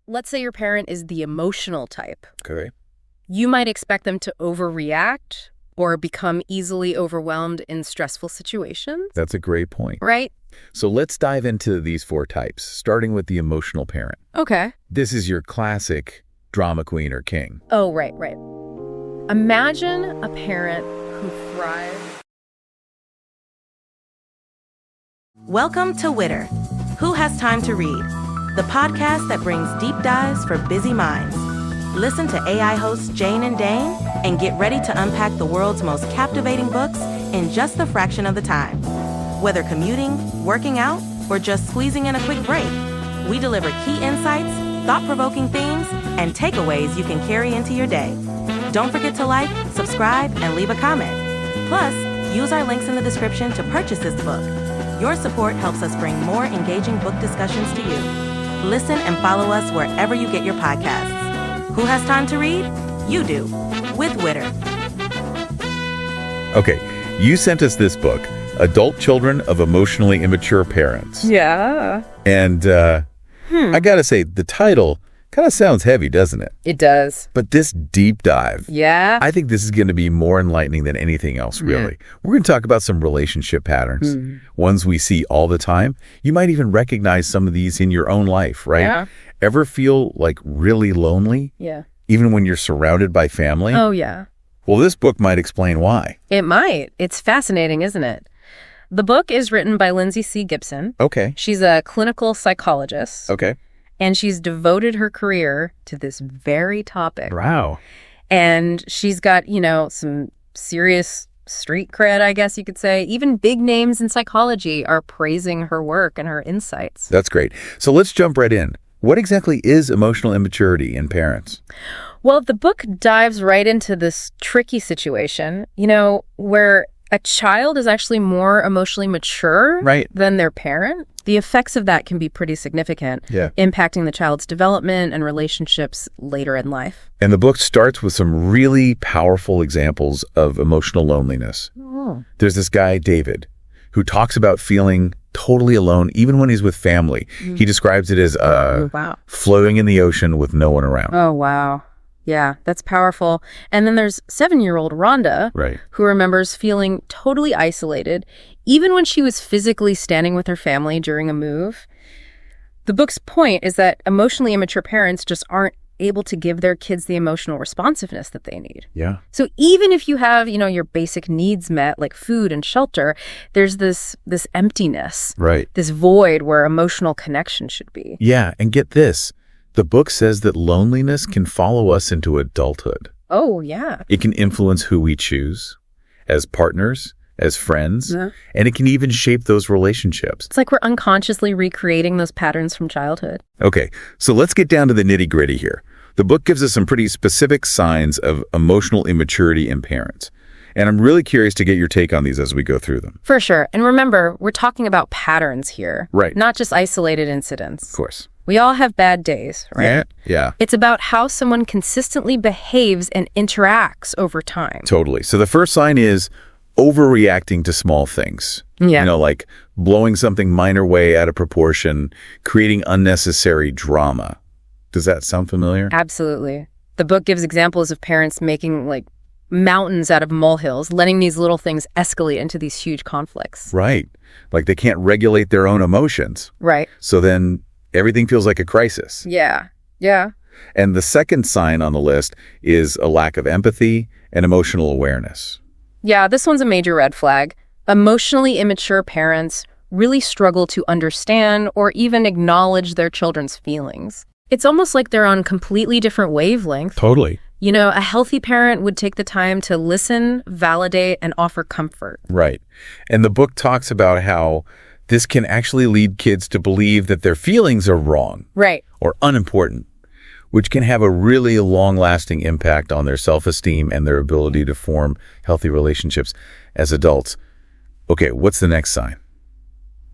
let's say your parent is the emotional type. Okay. You might expect them to overreact or become easily overwhelmed in stressful situations. That's a great point. Right? So let's dive into these 4 types, starting with the emotional parent. Okay. This is your classic drama queen or king. Oh, right. Imagine a parent who thrives. Welcome to Witter. Who Has Time to Read? The podcast that brings deep dives for busy minds. Listen to AI hosts Jane and Dane and get ready to unpack the world's most captivating books in just a fraction of the time. Whether commuting, working out, or just squeezing in a quick break, we deliver key insights, thought-provoking themes, and takeaways you can carry into your day. Don't forget to like, subscribe, and leave a comment. Plus, use our links in the description to purchase this book. Your support helps us bring more engaging book discussions to you. Listen and follow us wherever you get your podcasts. Who has time to read? You do, with Witter. Okay, you sent us this book, Adult Children of Emotionally Immature Parents. Yeah. And I gotta say, the title kind of sounds heavy, doesn't it? It does. But this deep dive, Yeah. I think this is going to be more enlightening than anything else, really. We're going to talk about some relationship patterns, ones we see all the time. You might even recognize some of these in your own life, right? Yeah. Ever feel like really lonely? Yeah. Even when you're surrounded by family? Oh, yeah. Well, this book might explain why. It might. It's fascinating, isn't it? The book is written by Lindsay C. Gibson. Okay. She's a clinical psychologist. Okay. And she's devoted her career to this very topic. Wow. And she's got, some serious street cred, I guess you could say. Even big names in psychology are praising her work and her insights. That's great. So let's jump right in. What exactly is emotional immaturity in parents? Well, the book dives right into this tricky situation, where a child is actually more emotionally mature than their parent. The effects of that can be pretty significant, impacting the child's development and relationships later in life. And the book starts with some really powerful examples of emotional loneliness. Oh. There's this guy, David, who talks about feeling totally alone, even when he's with family. He describes it as floating in the ocean with no one around. Oh, wow. Yeah, that's powerful. And then there's 7-year-old Rhonda, who remembers feeling totally isolated, even when she was physically standing with her family during a move. The book's point is that emotionally immature parents just aren't able to give their kids the emotional responsiveness that they need. Yeah. So even if you have, your basic needs met, like food and shelter, there's this emptiness, this void where emotional connection should be. Yeah, and get this. The book says that loneliness can follow us into adulthood. Oh, yeah. It can influence who we choose as partners, as friends, and it can even shape those relationships. It's like we're unconsciously recreating those patterns from childhood. Okay, so let's get down to the nitty-gritty here. The book gives us some pretty specific signs of emotional immaturity in parents. And I'm really curious to get your take on these as we go through them. For sure. And remember, we're talking about patterns here. Right. Not just isolated incidents. Of course. We all have bad days, right? Yeah. It's about how someone consistently behaves and interacts over time. Totally. So the first sign is overreacting to small things. Yeah. Like blowing something minor way out of proportion, creating unnecessary drama. Does that sound familiar? Absolutely. The book gives examples of parents making mountains out of molehills, letting these little things escalate into these huge conflicts. Right. Like they can't regulate their own emotions. Right. So then everything feels like a crisis. Yeah. And the second sign on the list is a lack of empathy and emotional awareness. Yeah, this one's a major red flag. Emotionally immature parents really struggle to understand or even acknowledge their children's feelings. It's almost like they're on completely different wavelengths. Totally. A healthy parent would take the time to listen, validate, and offer comfort. Right. And the book talks about how this can actually lead kids to believe that their feelings are wrong. Right. Or unimportant, which can have a really long-lasting impact on their self-esteem and their ability to form healthy relationships as adults. Okay, what's the next sign?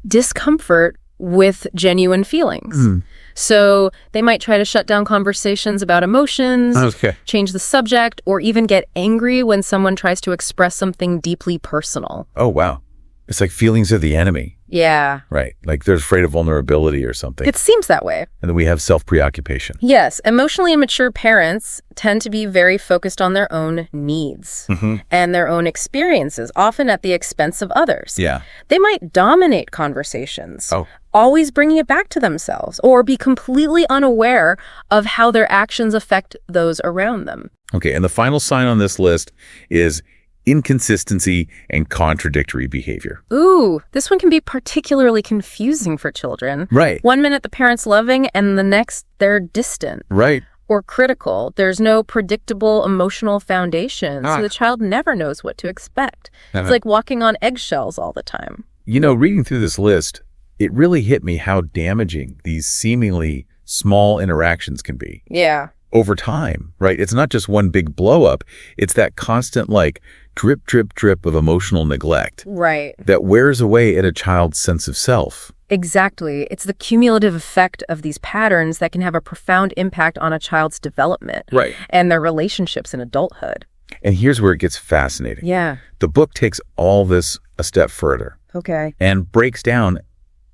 Discomfort with genuine feelings. So they might try to shut down conversations about emotions, change the subject, or even get angry when someone tries to express something deeply personal. Oh, wow. It's like feelings are the enemy. Yeah. Right. Like they're afraid of vulnerability or something. It seems that way. And then we have self-preoccupation. Yes. Emotionally immature parents tend to be very focused on their own needs and their own experiences, often at the expense of others. Yeah. They might dominate conversations, Oh. always bringing it back to themselves, or be completely unaware of how their actions affect those around them. Okay. And the final sign on this list is inconsistency and contradictory behavior. Ooh, this one can be particularly confusing for children. Right. One minute the parent's loving and the next they're distant. Right. Or critical. There's no predictable emotional foundation, so the child never knows what to expect. It's like walking on eggshells all the time. You know, reading through this list, it really hit me how damaging these seemingly small interactions can be. Yeah. Over time, right? It's not just one big blow up. It's that constant like drip, drip, drip of emotional neglect. Right. That wears away at a child's sense of self. Exactly. It's the cumulative effect of these patterns that can have a profound impact on a child's development. Right. And their relationships in adulthood. And here's where it gets fascinating. Yeah. The book takes all this a step further. Okay. And breaks down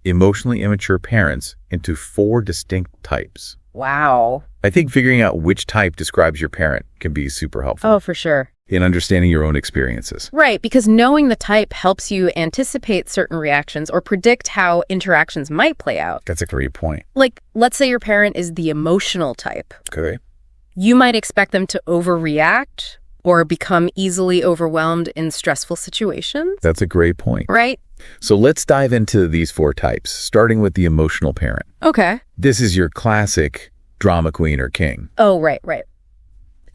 emotionally immature parents into 4 distinct types. Wow. I think figuring out which type describes your parent can be super helpful. Oh, for sure. In understanding your own experiences. Right, because knowing the type helps you anticipate certain reactions or predict how interactions might play out. That's a great point. Like, let's say your parent is the emotional type. Okay. You might expect them to overreact or become easily overwhelmed in stressful situations. That's a great point. Right? So let's dive into these 4 types, starting with the emotional parent. Okay. This is your classic drama queen or king. Oh, right.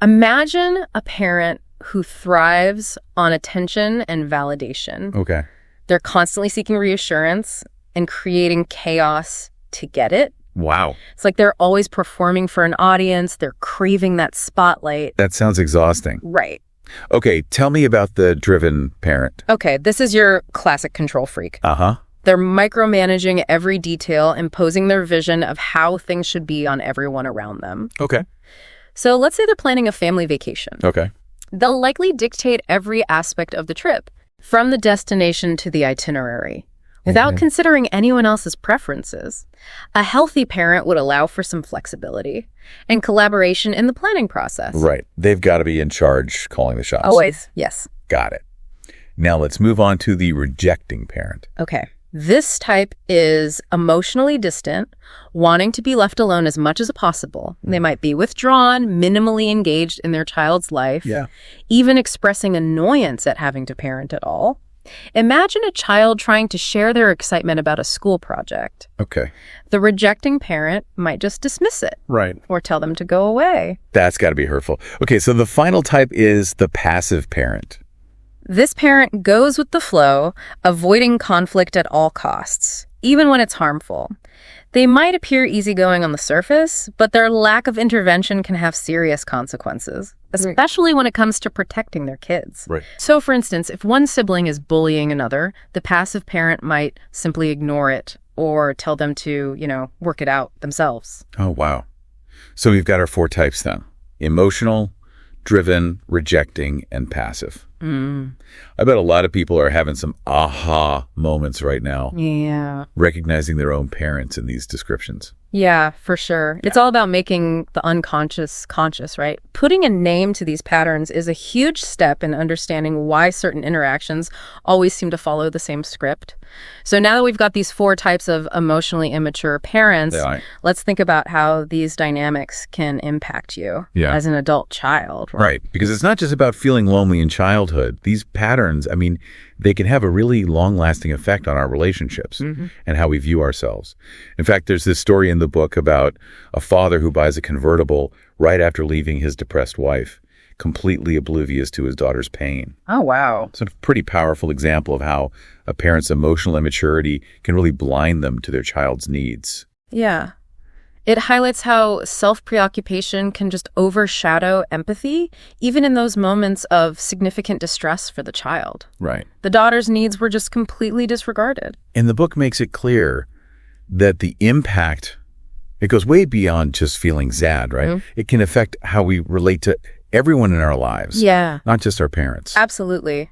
Imagine a parent who thrives on attention and validation. Okay. They're constantly seeking reassurance and creating chaos to get it. Wow. It's like they're always performing for an audience. They're craving that spotlight. That sounds exhausting. Right. Okay, tell me about the driven parent. Okay, this is your classic control freak. Uh-huh. They're micromanaging every detail, imposing their vision of how things should be on everyone around them. Okay. So let's say they're planning a family vacation. Okay. They'll likely dictate every aspect of the trip, from the destination to the itinerary, without considering anyone else's preferences. A healthy parent would allow for some flexibility and collaboration in the planning process. Right. They've got to be in charge, calling the shots. Always. Yes. Got it. Now let's move on to the rejecting parent. Okay. This type is emotionally distant, wanting to be left alone as much as possible. They might be withdrawn, minimally engaged in their child's life, even expressing annoyance at having to parent at all. Imagine a child trying to share their excitement about a school project. Okay. The rejecting parent might just dismiss it. Right. Or tell them to go away. That's got to be hurtful. Okay, so the final type is the passive parent. This parent goes with the flow, avoiding conflict at all costs, even when it's harmful. They might appear easygoing on the surface, but their lack of intervention can have serious consequences, especially when it comes to protecting their kids. Right. So, for instance, if one sibling is bullying another, the passive parent might simply ignore it or tell them to, work it out themselves. Oh, wow. So we've got our 4 types then. Emotional, driven, rejecting, and passive. I bet a lot of people are having some aha moments right now. Yeah. Recognizing their own parents in these descriptions. Yeah, for sure. It's all about making the unconscious conscious, right? Putting a name to these patterns is a huge step in understanding why certain interactions always seem to follow the same script. So now that we've got these 4 types of emotionally immature parents, let's think about how these dynamics can impact you as an adult child. Right. Because it's not just about feeling lonely in childhood. These patterns, they can have a really long-lasting effect on our relationships and how we view ourselves. In fact, there's this story in the book about a father who buys a convertible right after leaving his depressed wife, completely oblivious to his daughter's pain. Oh, wow. It's a pretty powerful example of how a parent's emotional immaturity can really blind them to their child's needs. Yeah. It highlights how self-preoccupation can just overshadow empathy, even in those moments of significant distress for the child. Right. The daughter's needs were just completely disregarded. And the book makes it clear that the impact, it goes way beyond just feeling sad, right? It can affect how we relate to everyone in our lives. Yeah. Not just our parents. Absolutely.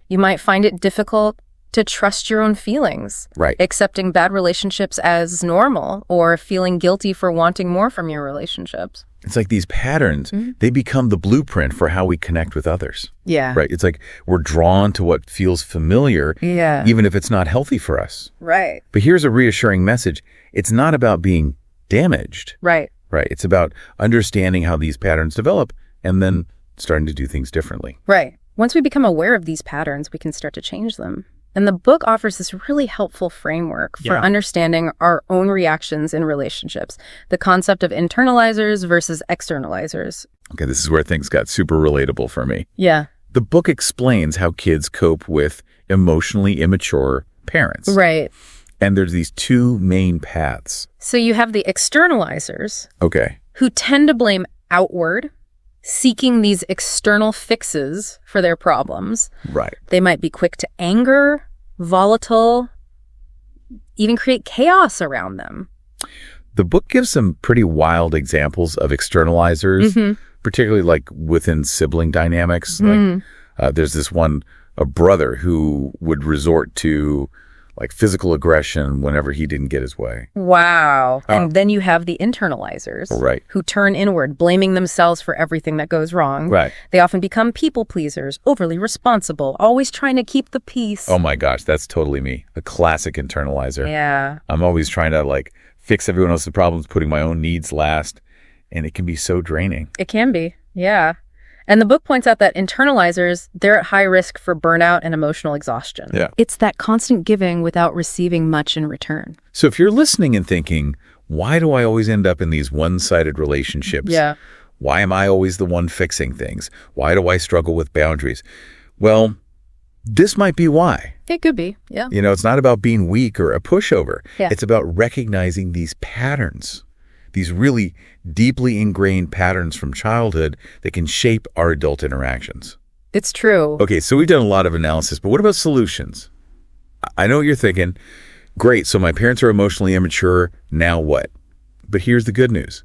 You might find it difficult to trust your own feelings. Right. Accepting bad relationships as normal or feeling guilty for wanting more from your relationships. It's like these patterns, they become the blueprint for how we connect with others. Yeah. Right. It's like we're drawn to what feels familiar, even if it's not healthy for us. Right. But here's a reassuring message. It's not about being damaged. Right. Right. It's about understanding how these patterns develop and then starting to do things differently. Right. Once we become aware of these patterns, we can start to change them. And the book offers this really helpful framework for understanding our own reactions in relationships, the concept of internalizers versus externalizers. Okay, this is where things got super relatable for me. Yeah. The book explains how kids cope with emotionally immature parents. Right. And there's these two main paths. So you have the externalizers. Okay. Who tend to blame outward, seeking these external fixes for their problems. Right. They might be quick to anger, volatile, even create chaos around them. The book gives some pretty wild examples of externalizers, particularly like within sibling dynamics. Like, there's this one, a brother who would resort to like physical aggression whenever he didn't get his way. Wow. And then you have the internalizers, right, who turn inward, blaming themselves for everything that goes wrong. Right. They often become people pleasers, overly responsible, always trying to keep the peace. Oh my gosh, that's totally me. A classic internalizer. Yeah. I'm always trying to like fix everyone else's problems, putting my own needs last, and it can be so draining. It can be. Yeah. And the book points out that internalizers, they're at high risk for burnout and emotional exhaustion. Yeah. It's that constant giving without receiving much in return. So if you're listening and thinking, why do I always end up in these one-sided relationships? Yeah. Why am I always the one fixing things? Why do I struggle with boundaries? Well, this might be why. It could be, yeah. You know, it's not about being weak or a pushover. Yeah. It's about recognizing these patterns, these really deeply ingrained patterns from childhood that can shape our adult interactions. It's true. Okay, so we've done a lot of analysis, but what about solutions? I know what you're thinking. Great, so my parents are emotionally immature, now what? But here's the good news.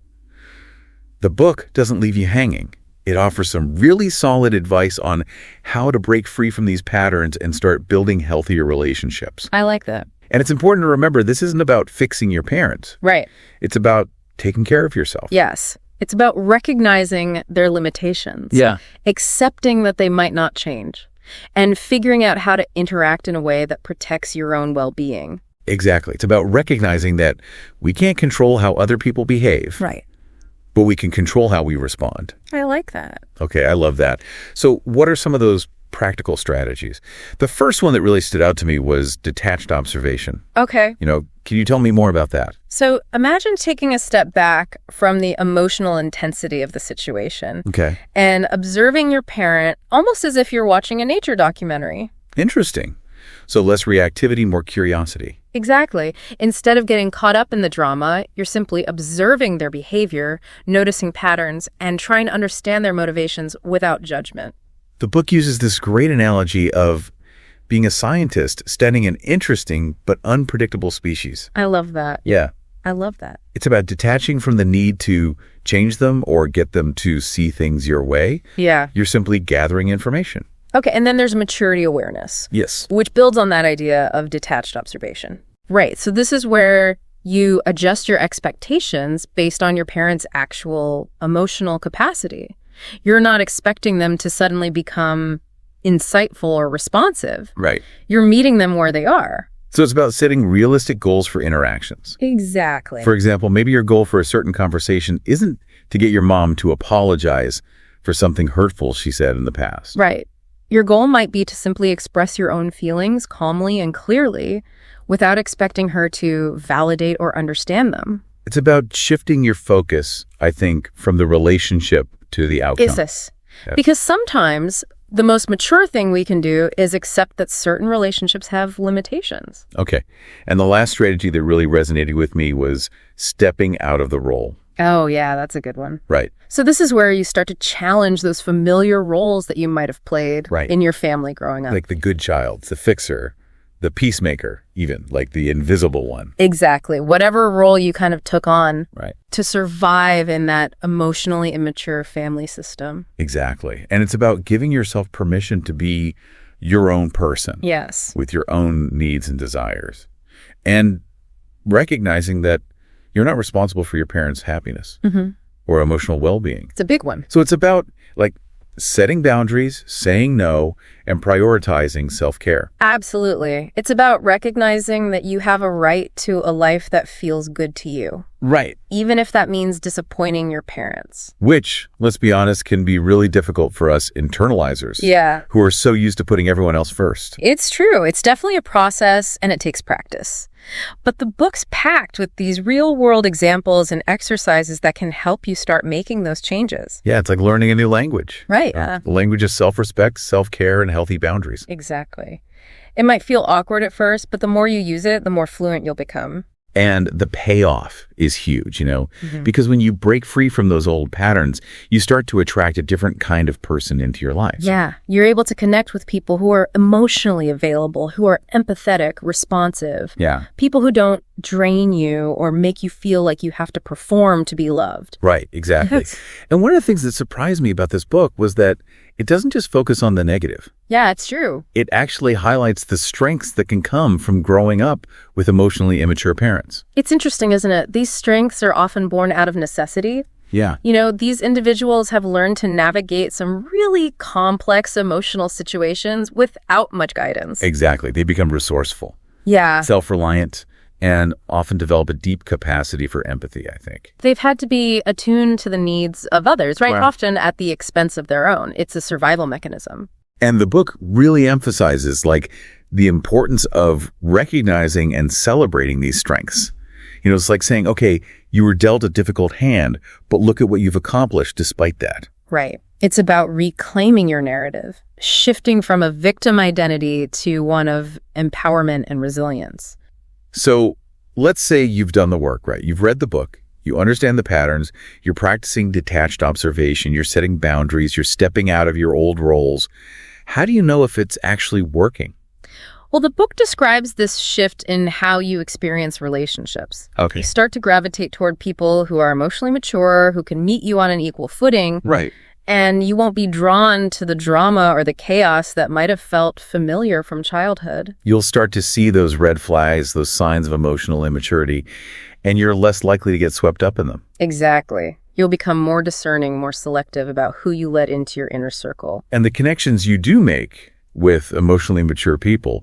The book doesn't leave you hanging. It offers some really solid advice on how to break free from these patterns and start building healthier relationships. I like that. And it's important to remember this isn't about fixing your parents. Right. It's about taking care of yourself. Yes. It's about recognizing their limitations. Yeah. Accepting that they might not change. And figuring out how to interact in a way that protects your own well-being. Exactly. It's about recognizing that we can't control how other people behave. Right. But we can control how we respond. I like that. Okay, I love that. So what are some of those practical strategies? The first one that really stood out to me was detached observation. Okay. You know, can you tell me more about that? So imagine taking a step back from the emotional intensity of the situation. Okay. And observing your parent almost as if you're watching a nature documentary. Interesting. So less reactivity, more curiosity. Exactly. Instead of getting caught up in the drama, you're simply observing their behavior, noticing patterns, and trying to understand their motivations without judgment. The book uses this great analogy of being a scientist studying an interesting but unpredictable species. I love that. Yeah. I love that. It's about detaching from the need to change them or get them to see things your way. Yeah. You're simply gathering information. Okay, and then there's maturity awareness. Yes. Which builds on that idea of detached observation. Right, so this is where you adjust your expectations based on your parents' actual emotional capacity. You're not expecting them to suddenly become insightful or responsive. Right. You're meeting them where they are. So it's about setting realistic goals for interactions. Exactly. For example, maybe your goal for a certain conversation isn't to get your mom to apologize for something hurtful she said in the past. Right. Your goal might be to simply express your own feelings calmly and clearly without expecting her to validate or understand them. It's about shifting your focus, I think, from the relationship to the outcome. Is this? Yes. Because sometimes the most mature thing we can do is accept that certain relationships have limitations. Okay. And the last strategy that really resonated with me was stepping out of the role. Oh, yeah, that's a good one. Right. So this is where you start to challenge those familiar roles that you might have played in your family growing up. Like the good child, the fixer, the peacemaker, even, like the invisible one. Exactly. Whatever role you kind of took on to survive in that emotionally immature family system. Exactly. And it's about giving yourself permission to be your own person. Yes. With your own needs and desires. And recognizing that you're not responsible for your parents' happiness or emotional well-being. It's a big one. So it's about like setting boundaries, saying no, and prioritizing self-care. Absolutely. It's about recognizing that you have a right to a life that feels good to you. Right. Even if that means disappointing your parents. Which, let's be honest, can be really difficult for us internalizers. Yeah. Who are so used to putting everyone else first. It's true. It's definitely a process, and it takes practice. But the book's packed with these real-world examples and exercises that can help you start making those changes. Yeah, it's like learning a new language. Right. The language of self-respect, self-care, and healthy boundaries. Exactly. It might feel awkward at first, but the more you use it, the more fluent you'll become. And the payoff is huge, because when you break free from those old patterns, you start to attract a different kind of person into your life. Yeah, you're able to connect with people who are emotionally available, who are empathetic, responsive. Yeah. People who don't drain you or make you feel like you have to perform to be loved. Right, exactly. And one of the things that surprised me about this book was that it doesn't just focus on the negative. Yeah, it's true. It actually highlights the strengths that can come from growing up with emotionally immature parents. It's interesting, isn't it? These strengths are often born out of necessity. Yeah. These individuals have learned to navigate some really complex emotional situations without much guidance. Exactly. They become resourceful. Yeah. Self-reliant, and often develop a deep capacity for empathy, I think. They've had to be attuned to the needs of others, right? Wow. Often at the expense of their own. It's a survival mechanism. And the book really emphasizes the importance of recognizing and celebrating these strengths. It's like saying, okay, you were dealt a difficult hand, but look at what you've accomplished despite that. Right. It's about reclaiming your narrative, shifting from a victim identity to one of empowerment and resilience. So let's say you've done the work, right? You've read the book, you understand the patterns, you're practicing detached observation, you're setting boundaries, you're stepping out of your old roles. How do you know if it's actually working? Well, the book describes this shift in how you experience relationships. Okay. You start to gravitate toward people who are emotionally mature, who can meet you on an equal footing. Right. And you won't be drawn to the drama or the chaos that might have felt familiar from childhood. You'll start to see those red flags, those signs of emotional immaturity, and you're less likely to get swept up in them. Exactly. You'll become more discerning, more selective about who you let into your inner circle. And the connections you do make with emotionally mature people,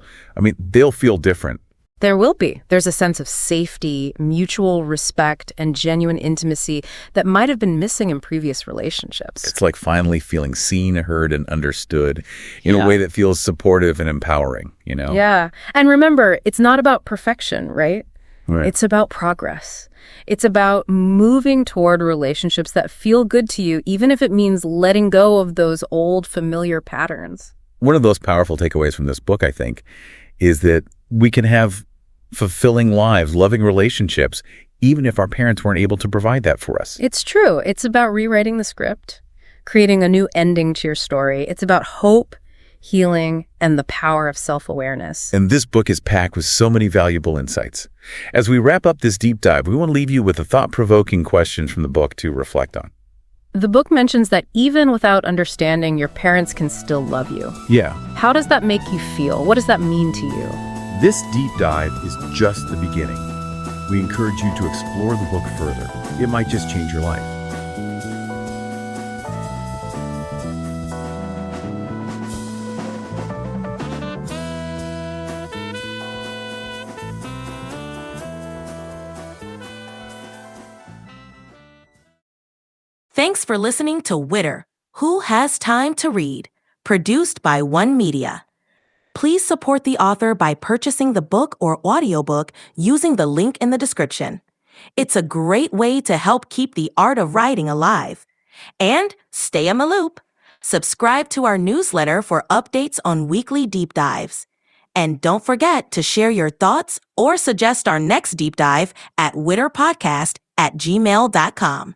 they'll feel different. There will be. There's a sense of safety, mutual respect, and genuine intimacy that might have been missing in previous relationships. It's like finally feeling seen, heard, and understood in a way that feels supportive and empowering, Yeah. And remember, it's not about perfection, right? Right. It's about progress. It's about moving toward relationships that feel good to you, even if it means letting go of those old familiar patterns. One of those powerful takeaways from this book, I think, is that we can have fulfilling lives, loving relationships, even if our parents weren't able to provide that for us. It's true. It's about rewriting the script, creating a new ending to your story. It's about hope, healing, and the power of self-awareness. And this book is packed with so many valuable insights. As we wrap up this deep dive, we want to leave you with a thought-provoking question from the book to reflect on. The book mentions that even without understanding, your parents can still love you. Yeah. How does that make you feel? What does that mean to you? This deep dive is just the beginning. We encourage you to explore the book further. It might just change your life. Thanks for listening to Witter, Who Has Time to Read, produced by One Media. Please support the author by purchasing the book or audiobook using the link in the description. It's a great way to help keep the art of writing alive. And stay in the loop. Subscribe to our newsletter for updates on weekly deep dives. And don't forget to share your thoughts or suggest our next deep dive at witterpodcast@gmail.com.